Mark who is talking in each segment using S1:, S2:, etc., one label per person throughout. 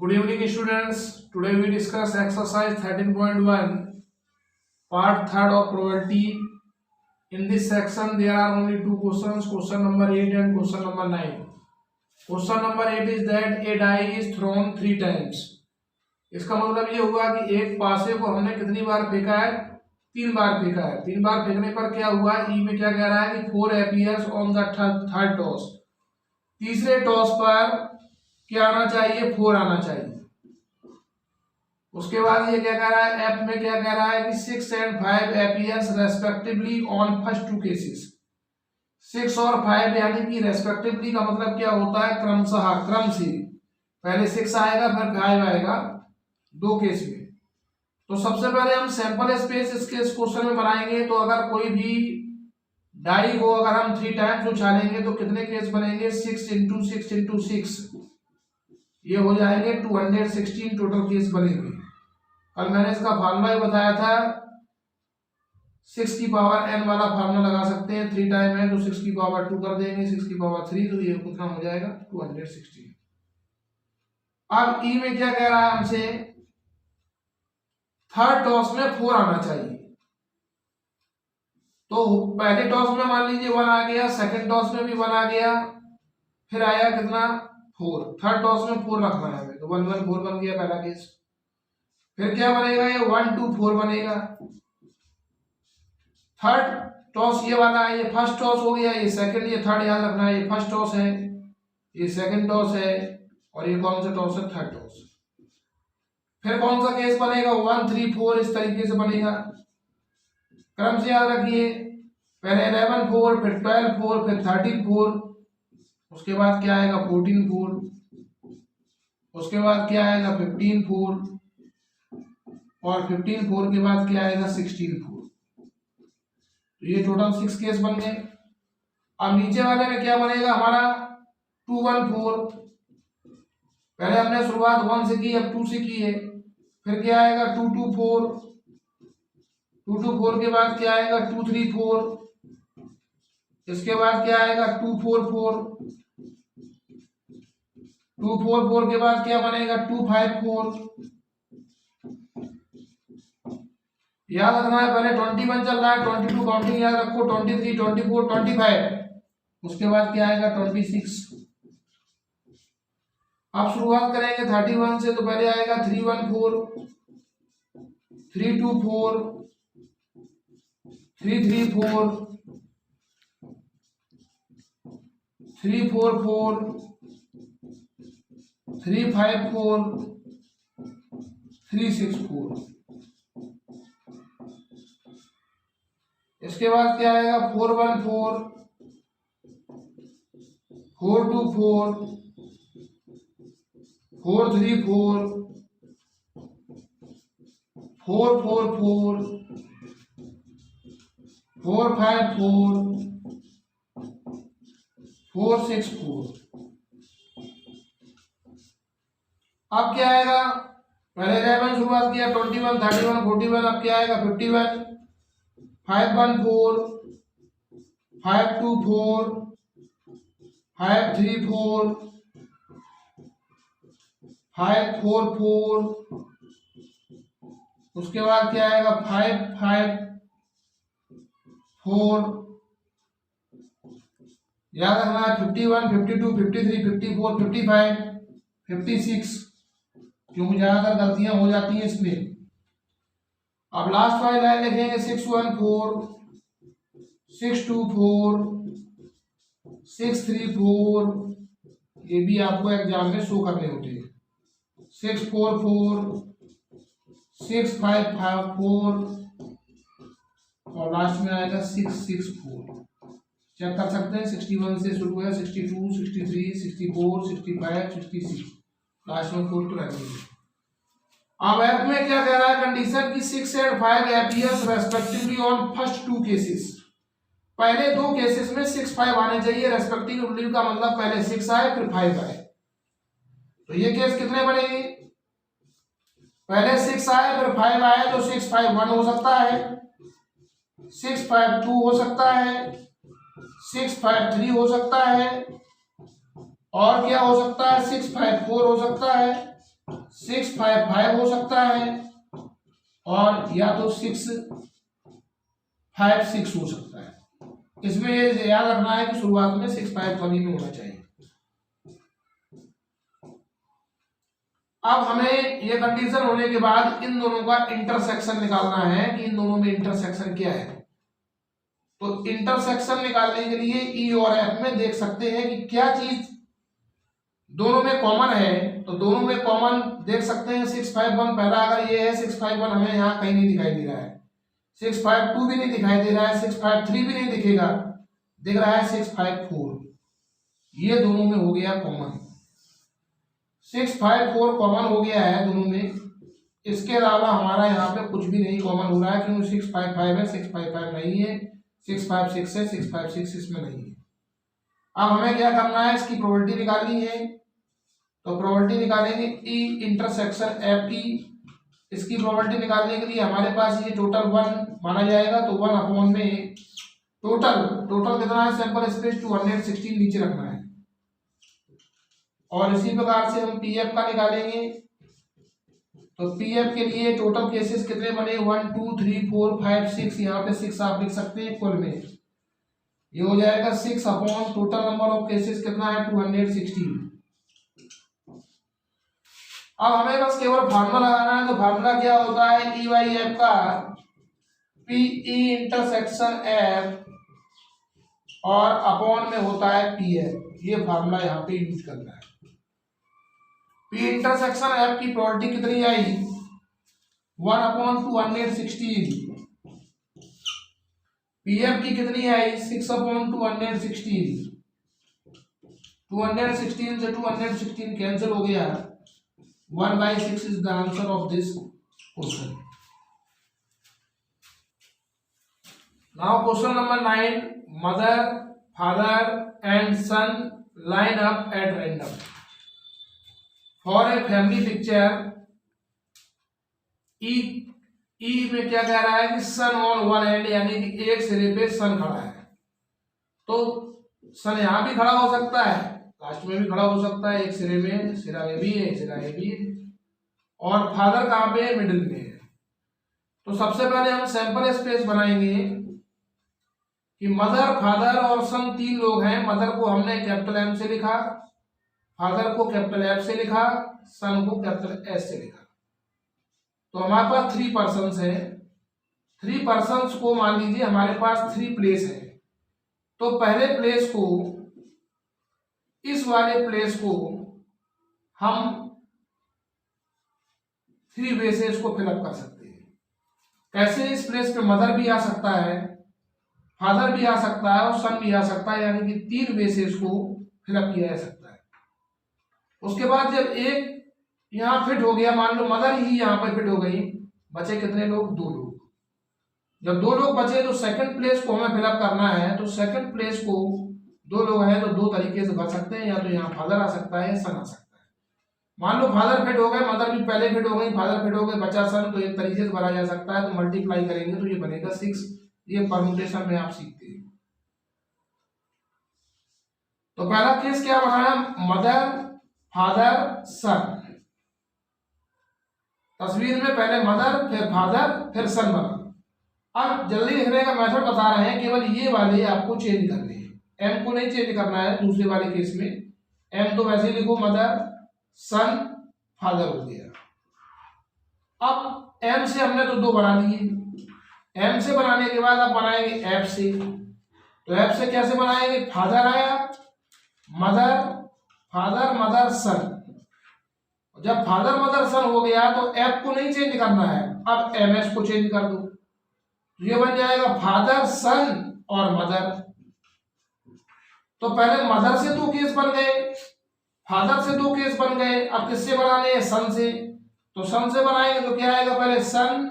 S1: Good evening, students. Today we discuss exercise 13.1, part 3rd of probability. In this section, there are only two questions, question number 8 and question number 9. Question number 8 is that a die is thrown 3 times. इसका मतलब ये हुआ कि एक पासे को हमने कितनी बार फेंका है? 3 बार फेंका है। 3 बार फेंकने पर क्या हुआ? ई में क्या कह रहा है कि 4 appears on the third toss. तीसरे टॉस पर क्या आना चाहिए? 4 आना चाहिए। उसके बाद ये क्या कह रहा है? एफ में क्या कह रहा है कि 6 and 5 appears respectively on first two cases. 6 और 5 यानी कि रेस्पेक्टिवली का मतलब क्या होता है? क्रमशः, क्रम से। पहले 6 आएगा फिर 5 आएगा दो केस में। तो सबसे पहले हम सैंपल स्पेस इस क्वेश्चन में बनाएंगे। तो अगर कोई भी डाई को अगर हम 3 टाइम्स उछालेंगे तो कितने केस बनेंगे? 6 into 6 into 6, ये हो जाएंगे 216 टोटल केस बनेंगे। कल मैंने इसका फार्मूला ही बताया था, 6 की पावर n वाला फार्मूला लगा सकते हैं। 3 टाइम है तो 6 की पावर 2 कर देंगे, 6 की पावर 3, तो ये कितना हो जाएगा? 216। अब ई में क्या कह रहा है हमसे? थर्ड टॉस में 4 आना चाहिए। तो पहले टॉस में मान लीजिए 1 आ गया, सेकंड टॉस में भी 1 आ गया, फिर आया कितना? 4। थर्ड टॉस में 4 रखना है हमें, तो 1 1 4 बन गया पहला केस। फिर क्या बनेगा? ये 1 2 4 बनेगा। थर्ड टॉस ये वाला है, ये फर्स्ट टॉस हो गया, ये सेकंड, ये थर्ड याद रखना है। ये फर्स्ट टॉस है, ये सेकंड टॉस है, और ये कौन सा टॉस है? Third toss. फिर कौन सा केस बनेगा? 1 3 4 इस तरीके से बनेगा। क्रम से याद रखिए, पहले 11 4, फिर 12 4, फिर 13 4, उसके बाद क्या आएगा? 14 4, उसके बाद क्या आएगा? 15 4, और 15 4 के बाद क्या आएगा? 16 4। तो ये टोटल 6 केस बन गए। अब नीचे वाले में क्या बनेगा हमारा? 2 1 4। पहले हमने शुरुआत 1 से की, अब 2 से की है। फिर क्या आएगा? 2 2 4, 2 2 4 के बाद क्या आएगा? 2 3 4, इसके बाद क्या आएगा? 2 4 4, 2 4 4 के बाद क्या बनेगा? 2 5 4। याद रखना है, पहले 21 चल रहा है, 22 काउंटिंग याद रखो, 23 24 25, उसके बाद क्या आएगा? 26। अब शुरुआत करेंगे 31 से, तो पहले आएगा 3 1 4, 3 2 4, 3 3 4, 3 4 4, 3 5 4, 3 6 4। इसके बाद क्या आएगा? 4 1 4, 4 2 4, 4 3 4, 4 4 4, 4 5 4, 4 6 4। अब क्या आएगा? पहले 11 शुरुआत किया, 21 31 41, अब क्या आएगा? 51, 5 1 4, 5 2 4, 5 3 4, 5 4 4, उसके बाद क्या आएगा? 5 5 4। याद रखना है 51 52 53 54 55 56, क्योंकि ज्यादातर गलतियां हो जाती हैं इसमें। अब लास्ट वाली लाइन लिखेंगे 6 1 4, 6 2 4, 6 3 4, ये भी आपको एग्जाम में शो करने होते हैं। 6 4 4, 6 5 5 4, और लास्ट में आएगा 6 6 4। चेक कर सकते हैं, 61 से शुरू है, 62 63 64 65 66, लास्ट में 4 तो रहेंगे। अब एफ में क्या कह रहा है? कंडीशन की 6 and 5 appears respectively on first two cases. पहले दो केसेस में 6 5 आने चाहिए रेस्पेक्टिवली, का मतलब पहले 6 आए फिर 5 आए। तो ये केस कितने बनेंगे? पहले 6 आए फिर 5 आए, तो 6 5 1 हो सकता है, 6 5 2 हो सकता है, 6 5 3 हो सकता है, और क्या हो सकता है? 6 5 4 हो सकता है, 655 हो सकता है और या तो 656 हो सकता है। इसमें ये याद रखना है कि शुरुआत में 651 में होना चाहिए। अब हमें ये कंडीशन होने के बाद इन दोनों का इंटरसेक्शन निकालना है कि इन दोनों में इंटरसेक्शन क्या है। तो इंटरसेक्शन निकालने के लिए ई और एफ में देख सकते हैं कि क्या चीज दोनों में कॉमन है। तो दोनों में कॉमन देख सकते हैं 651 पहला अगर ये है 651 हमें यहाँ कहीं नहीं दिखाई दे रहा है, 652 भी नहीं दिखाई दे रहा है, 653 भी नहीं दिखेगा, दिख रहा है 654। ये दोनों में हो गया कॉमन, 654 कॉमन हो गया है दोनों में। इसके अलावा हमारा यहाँ पे कुछ भी नहीं कॉमन हो रहा है क्योंकि 655 है, 655 नहीं है, 656 है, 656 इसमें नहीं है। अब हमें क्या करना है, इसकी प्रोबेबिलिटी निकालनी है। तो प्रोबेबिलिटी निकालेंगे ई इंटरसेक्शन एफ ई। इसकी प्रोबेबिलिटी निकालने के लिए हमारे पास ये टोटल 1 माना जाएगा। तो 1 अपॉन में टोटल कितना है, सैंपल स्पेस 216 नीचे रखना है। और इसी प्रकार से हम पीएफ का निकालेंगे। तो पीएफ के लिए टोटल केसेस कितने बने, 1 2 3 4 5 6, यहाँ पे 6 आप लिख सकते हैं कुल में। ये हो जाएगा 6 upon total number of cases कितना है 216। अब हमें बस केवल फार्मूला लगाना है। तो फार्मूला क्या होता है, ई वाई एफ का पीई इंटरसेक्शन एफ और अपॉन में होता है पीएफ। ये फार्मूला यहाँ पे यूज करना है। पी इंटरसेक्शन एफ की प्रोबेबिलिटी कितनी आई, 1 अपॉन 216। पीएफ की कितनी आई, 6 अपॉन 216। 216 से 216 कैंसिल हो गया, 1/6 is the answer of this question. Now question number 9. Mother, father and son line up at random for a family picture. E में क्या कह रहा है कि सन ऑन वन एंड, यानी कि एक सिरे पे सन खड़ा है। तो सन यहाँ भी खड़ा हो सकता है, लास्ट में भी खड़ा हो सकता है, एक सिरे में, सिरा में भी है, एक सिरा में भी है। और फादर कहाँ पे है, मिडिल में है। तो सबसे पहले हम सैंपल स्पेस बनाएंगे कि मदर, फादर और सन 3 लोग हैं। मदर को हमने कैपिटल एम से लिखा, फादर को कैपिटल एफ से लिखा, सन को कैपिटल एस से लिखा। तो हमारे पास 3 पर्सन्स हैं। 3 पर्सन्स को मान लीजिए हमारे पास 3 प्लेस है। तो पहले प्लेस को, इस वाले प्लेस को हम 3 वे से इसको फिलअप कर सकते हैं। कैसे, इस प्लेस पे मदर भी आ सकता है, फादर भी आ सकता है और सन भी आ सकता है, यानी कि 3 वे से इसको फिलअप किया जा सकता है। उसके बाद जब एक यहाँ फिट हो गया, मान लो मदर ही यहाँ पर फिट हो गई, बचे कितने लोग, 2 लोग। जब 2 लोग बचे तो सेकंड प्लेस को हमें फिलअप करना है। तो सेकंड प्लेस को 2 लोग हैं तो 2 तरीके से भर सकते हैं, या तो यहाँ फादर आ सकता है, सन आ सकता है। मान लो फादर फिट हो गए, मदर भी पहले फिट हो गई, फादर फिट हो गए, बचा सन, तो एक तरीके से भरा जा सकता है। तो मल्टीप्लाई करेंगे तो ये बनेगा 6। ये परम्यूटेशन में आप सीखते हैं। तो पहला केस क्या बनाया, मदर, फादर, सन। तस्वीर में पहले मदर, फिर फादर, फिर सन बना। अब जल्दी लिखने का मेथड बता रहे हैं, केवल ये वाले आपको चेंज करने हैं, एम को नहीं चेंज करना है। दूसरे वाले केस में एम तो वैसे लिखो, मदर, सन, फादर हो गया। अब एम से हमने तो 2 बना लिए। एम से बनाने के बाद अब बनाएंगे एफ से। तो एफ से कैसे बनाएंगे, फादर आया, मदर, फादर, मदर, सन। जब फादर, मदर, सन हो गया तो एफ को नहीं चेंज करना है, अब एम एस को चेंज कर दो। ये बन जाएगा फादर, सन और मदर। तो पहले मदर से 2 केस बन गए, फादर से 2 केस बन गए। अब किससे बनाने हैं, सन से। तो सन से बनाएंगे तो क्या आएगा, पहले सन,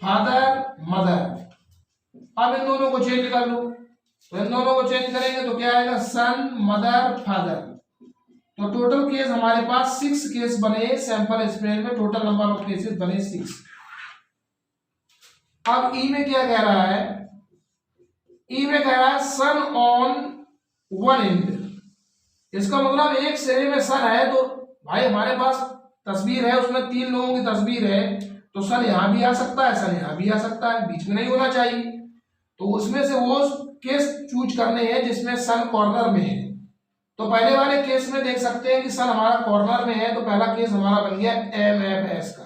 S1: फादर, मदर। अब इन दोनों को चेंज कर लो। तो इन दोनों को चेंज करेंगे तो क्या आएगा, सन, मदर, फादर। तो टोटल केस हमारे पास 6 केस बने सैंपल स्पेस में। टोटल नंबर ऑफ केसेस बने 6। अब ई में क्या कह रहा है, ई में कह रहा है सन ऑन वन एंड। इसका मतलब एक सिरे में सन है तो भाई हमारे पास तस्वीर है उसमें 3 लोगों की तस्वीर है, तो सन यहाँ भी आ सकता है, सन यहाँ भी आ सकता है, बीच में नहीं होना चाहिए। तो उसमें से वो केस चूज करने हैं जिसमें सन कॉर्नर में है। तो पहले वाले केस में देख सकते हैं कि सन हमारा कॉर्नर में है, तो पहला केस हमारा बन गया MFS का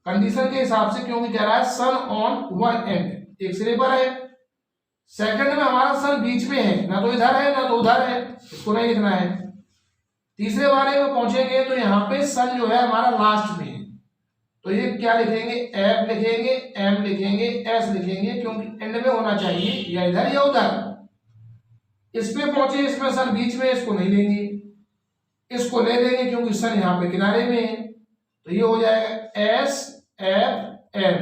S1: कंडीशन के हिसाब से, क्योंकि कह रहा है सन ऑन वन एंड, एक सिरे पर है। सेकंड में हमारा सन बीच में है, ना तो इधर है ना तो उधर है, इसको नहीं लिखना है। तीसरे वाले में पहुंचेंगे तो यहाँ पे सन जो है हमारा लास्ट में है, तो ये क्या लिखेंगे, F लिखेंगे, M लिखेंगे, S लिखेंगे, क्योंकि एंड में होना चाहिए या इधर या उधर। इस पे पहुंचे, इसमें सन बीच में, इसको नहीं लेंगे, इसको ले लेंगे क्योंकि सन यहाँ पे किनारे में है, तो ये हो जाएगा SFM।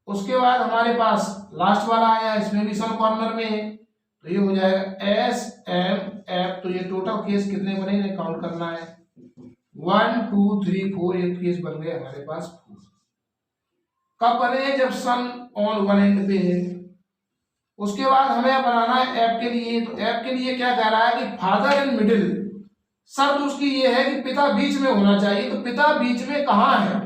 S1: उसके बाद हमारे पास लास्ट वाला आया, इसमें भी सन कॉर्नर में है, तो ये हो जाएगा SMF। तो ये टोटल केस कितने बने इन्हें काउंट करना है, 1 2 3 4, ये केस बन गए हमारे पास 4। कब बने, जब सन ऑन वन एंड पे है। उसके बाद हमें बनाना है एफ के लिए, तो एफ के लिए क्या कह रहा है कि फादर इन मिडिल, शर्त उसकी ये है कि पिता बीच में होना चाहिए। तो पिता बीच में कहाँ है,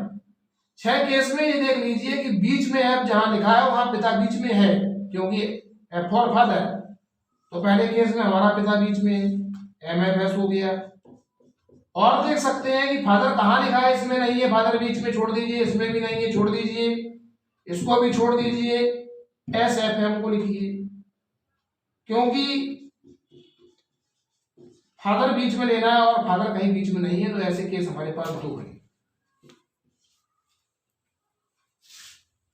S1: 6 केस में ये देख लीजिए कि बीच में एफ जहां लिखा है वहां पिता बीच में है, क्योंकि एफ फॉर फादर। तो पहले केस में हमारा पिता बीच में है, MFS हो गया। और देख सकते हैं कि फादर कहाँ लिखा है, इसमें नहीं है, फादर बीच में छोड़ दीजिए, इसमें भी नहीं है, छोड़ दीजिए, इसको भी छोड़ दीजिए, SFM को लिखिए, क्योंकि फादर बीच में लेना है और फादर कहीं बीच में नहीं है, तो ऐसे केस हमारे पास 2 है।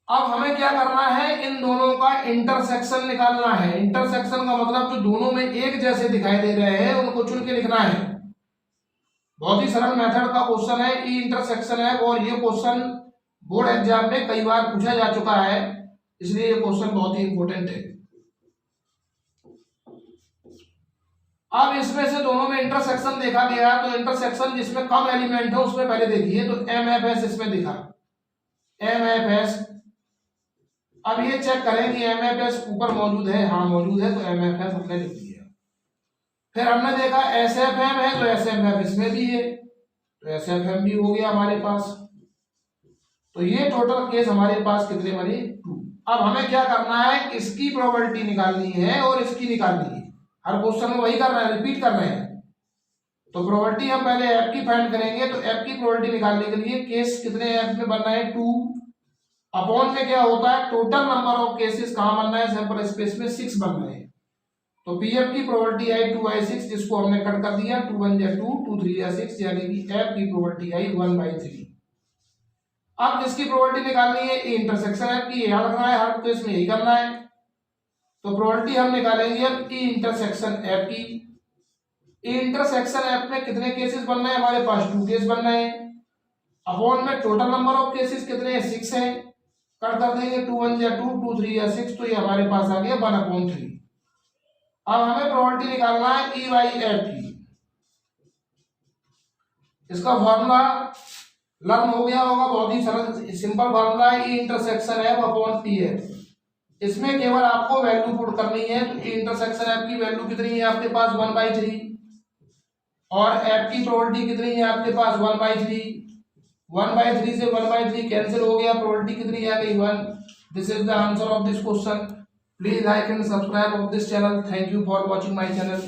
S1: अब हमें क्या करना है, इन दोनों का इंटरसेक्शन निकालना है। इंटरसेक्शन का मतलब जो दोनों में एक जैसे दिखाई दे रहे हैं उनको चुन के लिखना है। बहुत ही सरल मेथड का क्वेश्चन है, ई इंटरसेक्शन है, और ये क्वेश्चन बोर्ड एग्जाम में कई बार पूछा जा चुका है, इसलिए ये क्वेश्चन बहुत ही इंपॉर्टेंट है। अब इसमें से दोनों में इंटरसेक्शन देखा गया, तो इंटरसेक्शन जिसमें कम एलिमेंट है उसमें पहले देखिए, तो MFS इसमें दिखा, MFS। अब ये चेक करें कि MFS ऊपर मौजूद है, हाँ मौजूद है, तो MFS हमने लिख दिया। फिर हमने देखा SFM है, तो SFM इसमें भी है, तो SFM भी हो गया हमारे पास। तो ये टोटल केस हमारे पास कितने बने, 2। अब हमें क्या करना है, इसकी प्रोबेबिलिटी निकालनी है और इसकी निकालनी है। हर क्वेश्चन में वही कर रहे हैं, रिपीट कर रहे हैं। तो प्रोबेबिलिटी हम पहले F की फाइंड करेंगे, तो F की प्रोबेबिलिटी निकालने के लिए केस कितने F में बनना है, 2। अपॉन में क्या होता है, टोटल नंबर ऑफ केसेस कहां बनना है, सैंपल स्पेस में 6 बनना है। तो PF की प्रोबेबिलिटी आई 2/6, जिसको हमने कट कर दिया, 2 1 जा 2, 2 3 जा 6, यानी कि F की प्रोबेबिलिटी आई 1/3। अब जिसकी प्रोबेबिलिटी निकालनी है, ई इंटरसेक्शन F की, याद रखना है, हर केस में यही करना है। तो प्रोबेबिलिटी हम निकालेंगे अब ई इंटरसेक्शन F की। ई इंटरसेक्शन F में कितने केसेस बनना है, हमारे पास 2 केस बनना है। अपॉन में टोटल नंबर ऑफ केसेस कितने हैं, 6 हैं, कट कर देंगे, 2 1 जा 2, 2 3 जा 6, तो ये हमारे पास आ गया 1/3। अब हमें प्रोबेबिलिटी निकालना है E/F की। इसका फॉर्मूला लर्न हो गया होगा, बहुत ही सरल सिंपल फॉर्मूला है, E intersection F upon PF। इसमें केवल आपको वैल्यू पुट करनी है, तो ई इंटरसेक्शन F की वैल्यू कितनी है आपके पास, 1/3, और F की प्रोबेबिलिटी कितनी है आपके पास, 1/3। 1/3 से 1/3 कैंसिल हो गया, प्रोबेबिलिटी कितनी आ गई, 1। This is the answer of this question. Please like and subscribe of this channel. Thank you for watching my channel.